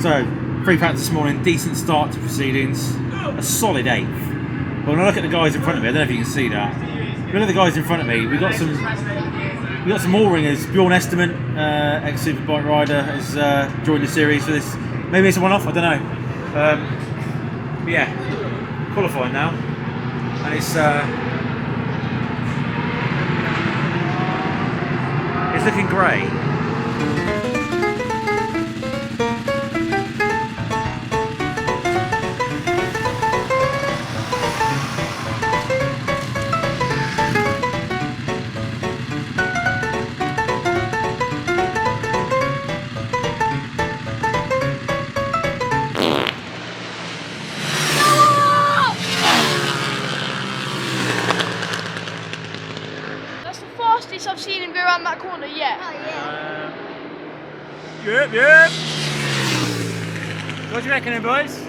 So, free practice this morning, decent start to proceedings, a solid 8th. But when I look at the guys in front of me, I don't know if you can see that. Look at the guys in front of me. We got some more ringers. Bjorn Esterman, ex-Superbike rider, has joined the series for this. Maybe it's a one-off. I don't know. But yeah, qualifying now, and it's looking great. I've seen him go around that corner yet. Oh yeah. Yep. What do you reckon, boys?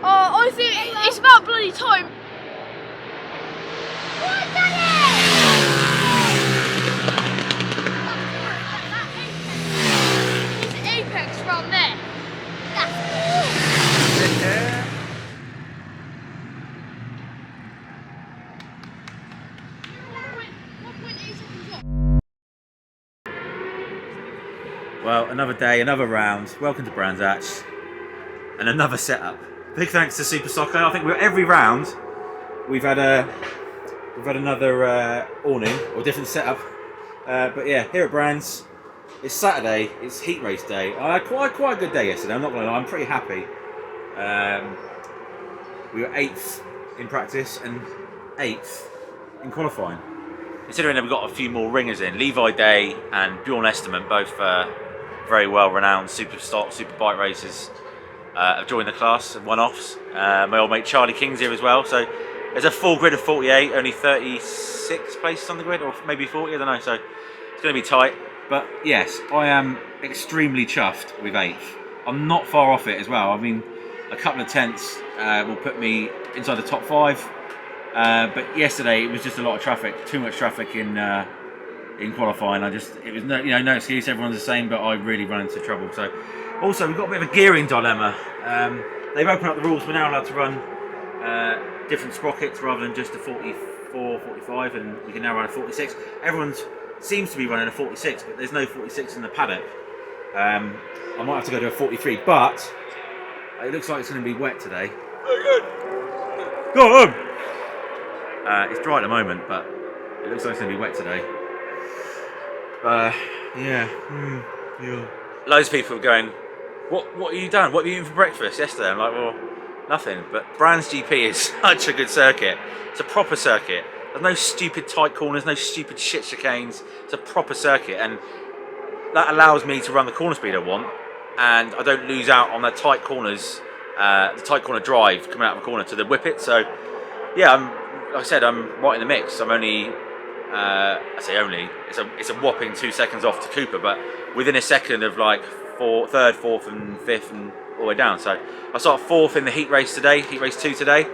I think it's about bloody time. It's apex from there. Well, another day, another round. Welcome to Brands Hatch, and another setup. Big thanks to Super Soccer. I think every round we've had another awning or different setup. But yeah, here at Brands, it's Saturday. It's heat race day. I had quite a good day yesterday. I'm not gonna lie. I'm pretty happy. We were 8th in practice and 8th in qualifying. Considering that we've got a few more ringers in, Levi Day and Bjorn Esterman, both very well-renowned superbike racers, have joined the class and one-offs. My old mate Charlie King's here as well. So there's a full grid of 48, only 36 places on the grid, or maybe 40, I don't know. So it's going to be tight. But yes, I am extremely chuffed with 8th. I'm not far off it as well. I mean, a couple of tenths will put me inside the top 5. But yesterday it was just a lot of traffic, too much traffic in qualifying. It was no excuse. Everyone's the same, but I really run into trouble. So also we've got a bit of a gearing dilemma. They've opened up the rules. We're now allowed to run different sprockets rather than just a 44, 45, and we can now run a 46. Everyone seems to be running a 46, but there's no 46 in the paddock. I might have to go to a 43, but it looks like it's going to be wet today. Very good. Go home. It's dry at the moment, but it looks like it's going to be wet today. Yeah. Loads of people are going, what are you done? What were you eating for breakfast yesterday? I'm like, well, nothing. But Brands GP is such a good circuit. It's a proper circuit. There's no stupid tight corners, no stupid shit chicanes. It's a proper circuit, and that allows me to run the corner speed I want, and I don't lose out on the tight corners, the tight corner drive coming out of the corner to the whippet. So, yeah, like I said, I'm right in the mix. I'm only, I say only, it's a whopping 2 seconds off to Cooper, but within a second of like 3rd, 4th and 5th and all the way down. So I start 4th in the heat race today, heat race 2 today.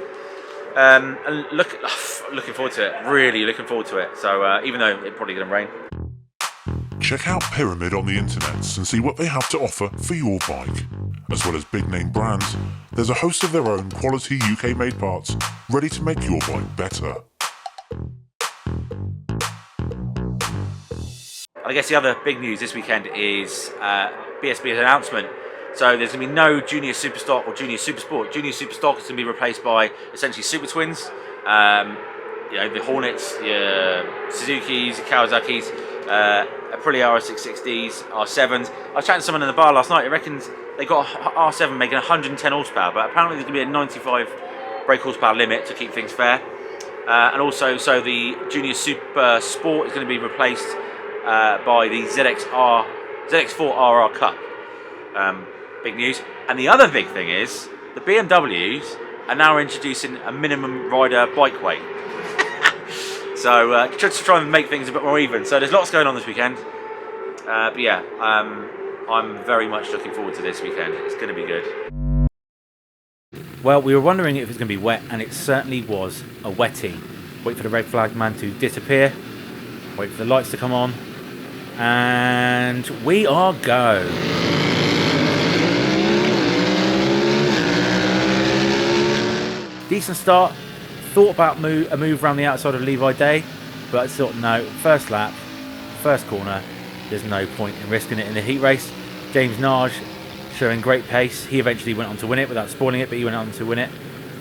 And looking forward to it, really looking forward to it. So even though it's probably going to rain. Check out Pyramid on the internet and see what they have to offer for your bike. As well as big name brands, there's a host of their own quality UK made parts ready to make your bike better. I guess the other big news this weekend is BSB's announcement. So there's going to be no Junior Superstock or Junior Supersport. Junior Superstock is going to be replaced by essentially Super Twins. The Hornets, the Suzukis, the Kawasaki's, Aprilia R660s, R7s. I was chatting to someone in the bar last night. He reckons they got a R7 making 110 horsepower, but apparently there's going to be a 95 brake horsepower limit to keep things fair. And also, so the Junior Super Sport is going to be replaced by the ZX4 RR Cup. Big news. And the other big thing is the BMWs are now introducing a minimum rider bike weight. So just to try and make things a bit more even. So there's lots going on this weekend. But yeah, I'm very much looking forward to this weekend. It's going to be good. Well, we were wondering if it was going to be wet, and it certainly was a wetty. Wait for the red flag man to disappear. Wait for the lights to come on. And we are go. decent start. Thought about a move around the outside of Levi Day, but I thought no, first lap, first corner, there's no point in risking it in the heat race. James Nage showing great pace. He eventually went on to win it without spoiling it, but he went on to win it.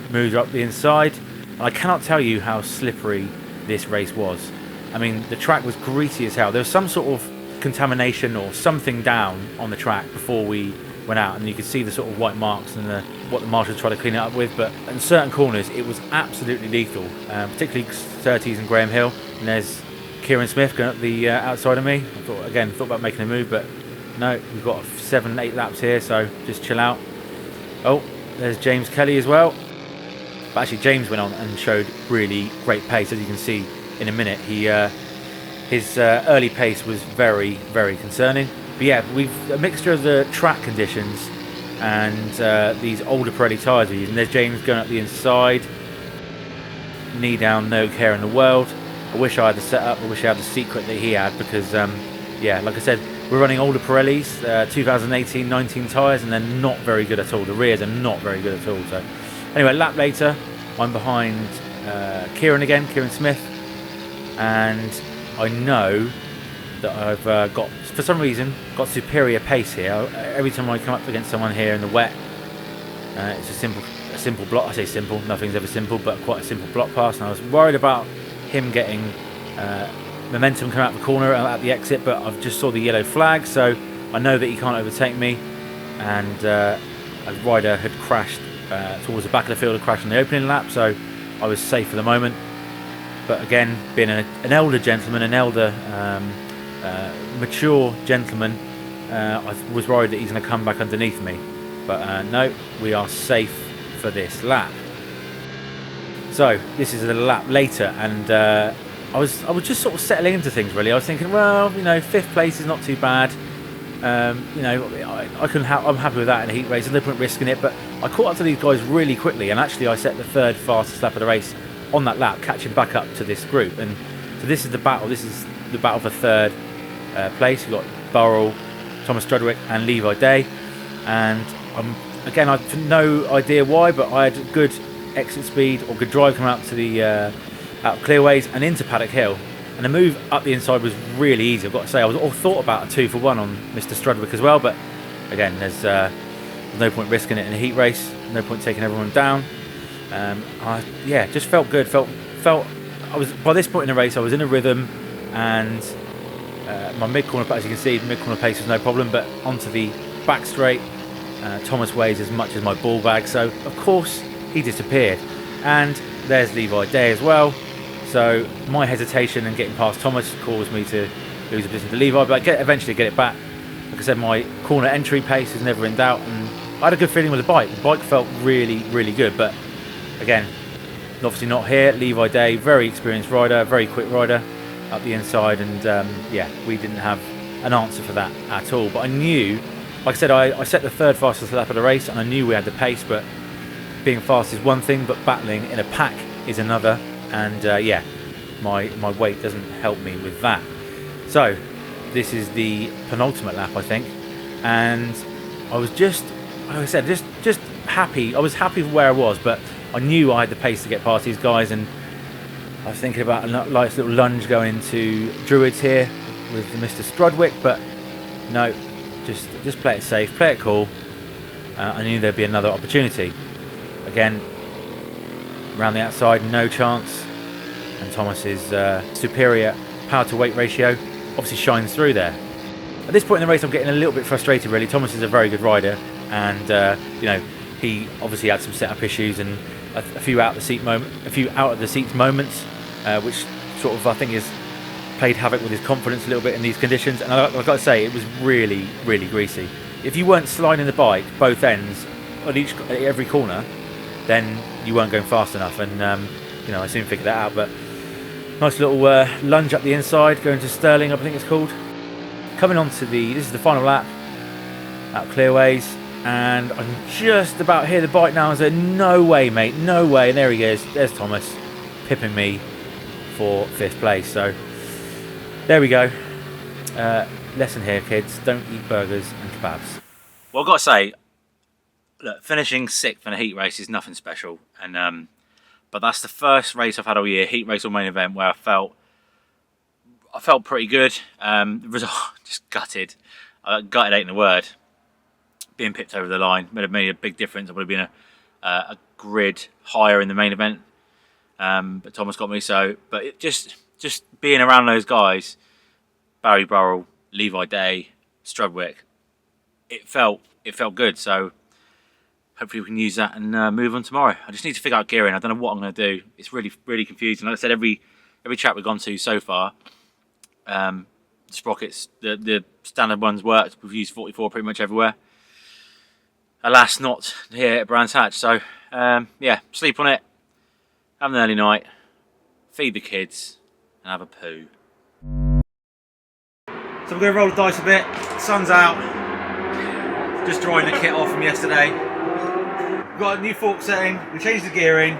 Moved up the inside. And I cannot tell you how slippery this race was. I mean, the track was greasy as hell. There was some sort of contamination or something down on the track before we went out, and you could see the sort of white marks and what the marshals tried to clean it up with. But in certain corners, it was absolutely lethal, particularly Surtees and Graham Hill. And there's Kieran Smith going up the outside of me. I thought about making a move, but no, we've got 7-8 laps here, so just chill out. Oh, there's James Kelly as well. But actually, James went on and showed really great pace, as you can see in a minute. His early pace was very, very concerning. But yeah, we've a mixture of the track conditions and these older Pirelli tyres we're using. There's James going up the inside, knee down, no care in the world. I wish I had the setup. I wish I had the secret that he had, because yeah, like I said, we're running older Pirellis, 2018-19 tyres, and they're not very good at all. The rears are not very good at all. So anyway, lap later, I'm behind Kieran Smith, and I know that I've got, for some reason, got superior pace here. Every time I come up against someone here in the wet, it's a simple block. I say simple, nothing's ever simple, but quite a simple block pass. And I was worried about him getting momentum coming out the corner at the exit, but I've just saw the yellow flag, so I know that he can't overtake me. And a rider had crashed towards the back of the field, had crashed on the opening lap, so I was safe for the moment. But again, being an elder gentleman, mature gentleman, I was worried that he's going to come back underneath me. But no, we are safe for this lap. So this is a lap later, and I was just sort of settling into things really. I was thinking, well, you know, 5th place is not too bad. You know, I'm happy with that in a heat race. There's no point risking it. But I caught up to these guys really quickly, and actually I set the 3rd fastest lap of the race on that lap, catching back up to this group. And so this is the battle. This is the battle for 3rd place. We've got Burrell, Thomas Strudwick, and Levi Day. And again, I've no idea why, but I had good exit speed or good drive coming out to the out of clearways and into Paddock Hill. And the move up the inside was really easy. I've got to say, I was all thought about a 2 for 1 on Mr. Strudwick as well, but again, there's no point risking it in a heat race. No point taking everyone down. Yeah, just felt good. Felt. I was, by this point in the race, I was in a rhythm, and my mid-corner, as you can see, mid-corner pace was no problem. But onto the back straight, Thomas weighs as much as my ball bag, so of course he disappeared. And there's Levi Day as well. So my hesitation and getting past Thomas caused me to lose a position to Levi, but I eventually get it back. Like I said, my corner entry pace is never in doubt, and I had a good feeling with the bike. The bike felt really, really good, but again, obviously not here. Levi Day, very experienced rider, very quick rider up the inside, and yeah, we didn't have an answer for that at all. But I knew, like I said, I set the 3rd fastest lap of the race, and I knew we had the pace, but being fast is one thing, but battling in a pack is another. And yeah, my weight doesn't help me with that. So this is the penultimate lap, I think, and I was just, like I said, just happy. I was happy with where I was, but I knew I had the pace to get past these guys, and I was thinking about a nice little lunge going into Druids here with Mr. Strudwick, but no, just play it safe, play it cool. I knew there'd be another opportunity. Again, around the outside, no chance, and Thomas's superior power to weight ratio obviously shines through there. At this point in the race, I'm getting a little bit frustrated really. Thomas is a very good rider, and you know, he obviously had some setup issues and a few out of the seats moments, which sort of I think has played havoc with his confidence a little bit in these conditions. And I've got to say, it was really, really greasy. If you weren't sliding the bike both ends at every corner, then you weren't going fast enough, and you know, I soon figured that out. But nice little lunge up the inside, going to Sterling, I think it's called. Coming on to this is the final lap out clearways, and I can just about hear the bike now and say, no way mate, no way. And there he is, there's Thomas pipping me for 5th place. So there we go. Lesson here, kids, don't eat burgers and kebabs. Well, I've got to say, look, finishing 6th in a heat race is nothing special, and but that's the first race I've had all year, heat race or main event, where I felt pretty good. The result, just gutted. Gutted ain't the word. Being pipped over the line would have made a big difference. I would have been a grid higher in the main event, but Thomas got me. So, but it just being around those guys, Barry Burrell, Levi Day, Strudwick, it felt good. So hopefully we can use that and move on tomorrow. I just need to figure out gearing. I don't know what I'm going to do. It's really confusing. Like I said, every track we've gone to so far, sprockets, the standard ones worked. We've used 44 pretty much everywhere. Alas, not here at Brands Hatch. So yeah, sleep on it, have an early night, feed the kids, and have a poo. So we're going to roll the dice a bit. Sun's out. Just drying the kit off from yesterday. We've got a new fork setting. We changed the gearing,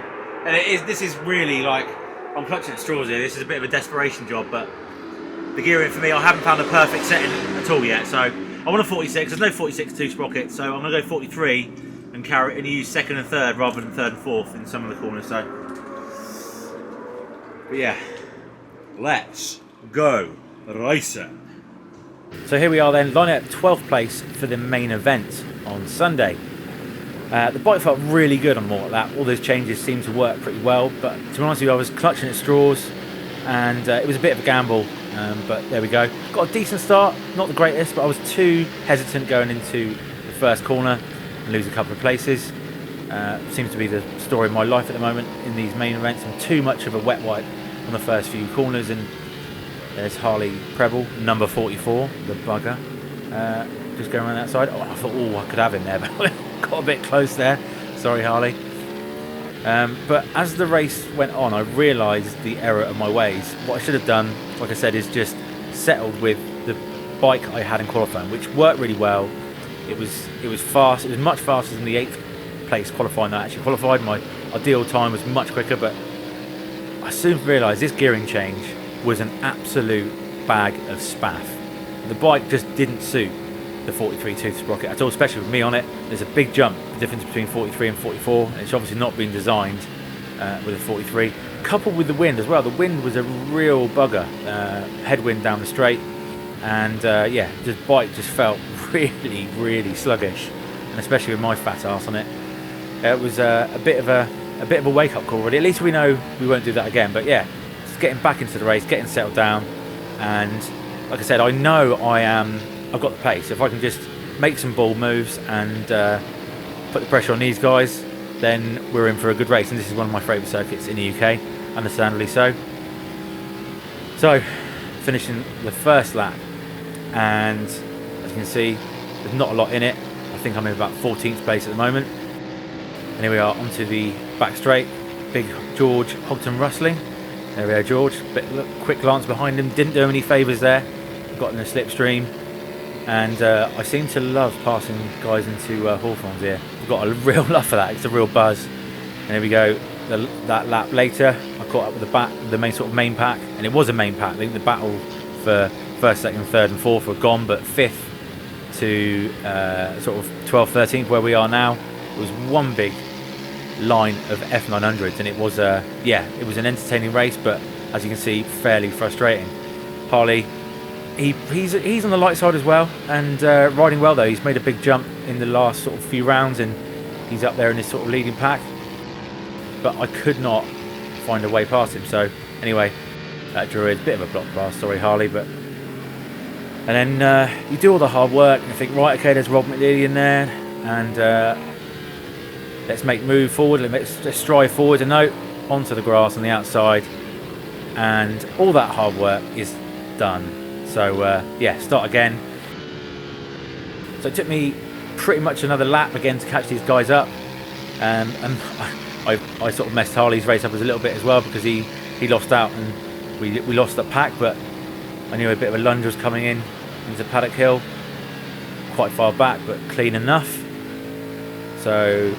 and this is really like, I'm clutching at straws here. This is a bit of a desperation job, but the gearing for me, I haven't found a perfect setting at all yet. So I want a 46. There's no 46 2 sprocket, so I'm going to go 43 and carry it and use second and third rather than third and fourth in some of the corners. So, but yeah, let's go racing. So here we are then, lining up 12th place for the main event on Sunday. The bike felt really good on more like that. All those changes seemed to work pretty well, but to be honest with you, I was clutching at straws, and it was a bit of a gamble. But there we go. Got a decent start, not the greatest, but I was too hesitant going into the first corner and lose a couple of places. Seems to be the story of my life at the moment in these main events. I'm too much of a wet wipe on the first few corners, and there's Harley Preble, number 44, the bugger, just going around that side. Oh, I thought, I could have him there, but got a bit close there. Sorry, Harley. But as the race went on, I realised the error of my ways. What I should have done, like I said, is just settled with the bike I had in qualifying, which worked really well. It was fast. It was much faster than the 8th place qualifying that I actually qualified. My ideal time was much quicker, but I soon realised this gearing change was an absolute bag of spaff. The bike just didn't suit the 43 tooth sprocket at all, especially with me on it. There's a big jump, the difference between 43 and 44, and it's obviously not been designed with a 43. Coupled with the wind as well, the wind was a real bugger, headwind down the straight, and yeah, the bike just felt really sluggish, and especially with my fat ass on it, it was a bit of a wake up call really. At least we know we won't do that again. But yeah, just getting back into the race, getting settled down, and like I said, I know I've got the pace. If I can just make some ball moves and put the pressure on these guys, then we're in for a good race. And this is one of my favourite circuits in the UK, understandably so. So, finishing the first lap, and as you can see, there's not a lot in it. I think I'm in about 14th place at the moment. And here we are onto the back straight. Big George Hogton rustling. There we are, George. Quick glance behind him, didn't do him any favours there. Got in a slipstream. And I seem to love passing guys into Hawthorns here. I've got a real love for that. It's a real buzz. And here we go. That lap later, I caught up with the main pack, and it was a main pack. I think the battle for first, second, third, and fourth were gone, but fifth to sort of 12th, 13th, where we are now, was one big line of F900s, and it was it was an entertaining race, but as you can see, fairly frustrating. Harley. He's on the light side as well, and riding well though. He's made a big jump in the last sort of few rounds, and he's up there in this sort of leading pack. But I could not find a way past him. So anyway, that drew a bit of a block pass. Sorry, Harley. But and then you do all the hard work, and you think, right, okay, there's Rob McNeely in there, and let's move forward. Let's strive forward. And no, onto the grass on the outside, and all that hard work is done. So yeah, start again. So it took me pretty much another lap again to catch these guys up, and I sort of messed Harley's race up a little bit as well, because he lost out and we lost the pack. But I knew a bit of a lunge was coming in into Paddock Hill, quite far back but clean enough. So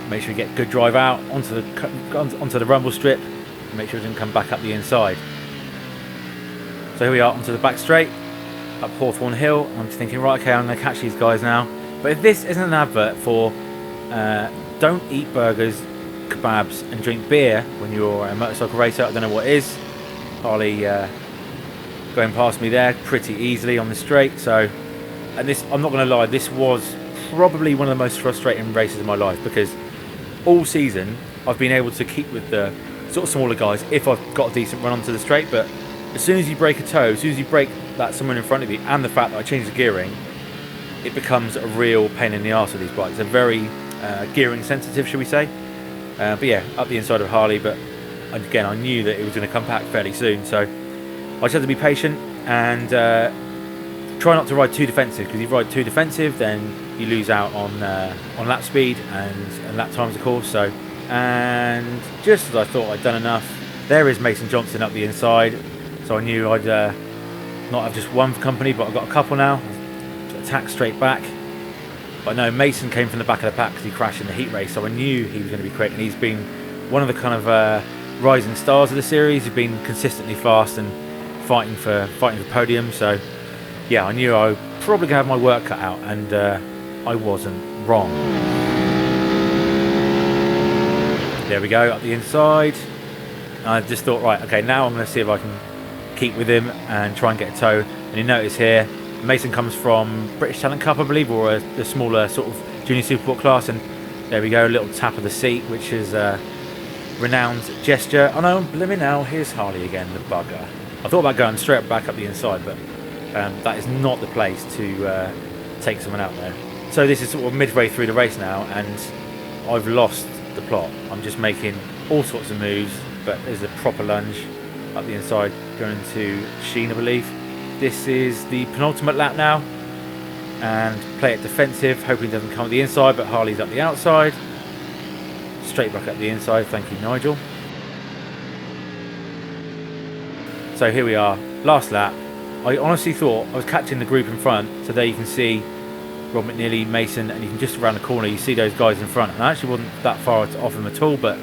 make sure you get good drive out onto the rumble strip, and make sure it doesn't come back up the inside. So here we are onto the back straight, up Hawthorn Hill. I'm just thinking, right, okay, I'm going to catch these guys now. But if this isn't an advert for don't eat burgers, kebabs and drink beer when you're a motorcycle racer. I don't know what it is. Harley going past me there pretty easily on the straight. So, and this, I'm not going to lie, this was probably one of the most frustrating races of my life, because all season I've been able to keep with the sort of smaller guys if I've got a decent run onto the straight, but as soon as you break a toe, as soon as you break that someone in front of you, and the fact that I changed the gearing, it becomes a real pain in the arse with these bikes. They're very gearing sensitive, should we say. But yeah, up the inside of Harley, but again, I knew that it was going to come back fairly soon, so I just had to be patient and try not to ride too defensive, because if you ride too defensive, then you lose out on lap speed and lap times, of course. So, and just as I thought I'd done enough, there is Mason Johnson up the inside, so I knew I'd not have just one company, but I've got a couple now. Attack straight back. But no, Mason came from the back of the pack because he crashed in the heat race, so I knew he was going to be quick, and he's been one of the kind of rising stars of the series. He's been consistently fast and fighting for podium. So yeah, I knew I was probably going to have my work cut out, and I wasn't wrong. There we go, up the inside. I just thought, right, okay, now I'm going to see if I can keep with him and try and get a toe. And you notice here, Mason comes from British Talent Cup, I believe, or the smaller sort of junior supersport class, and there we go, a little tap of the seat, which is a renowned gesture. Oh no, blimey now, here's Harley again, the bugger. I thought about going straight back up the inside, but that is not the place to take someone out there. So this is sort of midway through the race now, and I've lost the plot. I'm just making all sorts of moves, but there's a proper lunge up the inside, going to Sheen, I believe. This is the penultimate lap now, and play it defensive, hoping it doesn't come at the inside, but Harley's up the outside. Straight back up the inside, thank you, Nigel. So here we are, last lap. I honestly thought I was catching the group in front, so there you can see Rob McNeely, Mason, and you can just around the corner, you see those guys in front. And I actually wasn't that far off them at all, but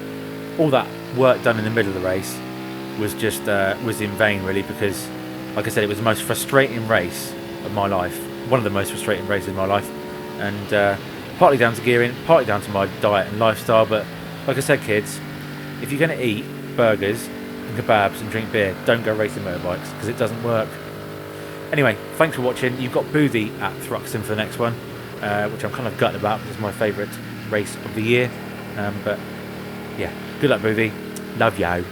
all that work done in the middle of the race was just was in vain, really, because like I said, it was the most frustrating race of my life. One of the most frustrating races of my life. And partly down to gearing, partly down to my diet and lifestyle. But like I said, kids, if you're going to eat burgers and kebabs and drink beer, don't go racing motorbikes, because it doesn't work. Anyway, thanks for watching. You've got Boothie at Thruxton for the next one, which I'm kind of gutted about, because it's my favourite race of the year. But yeah, good luck, Boothie. Love you.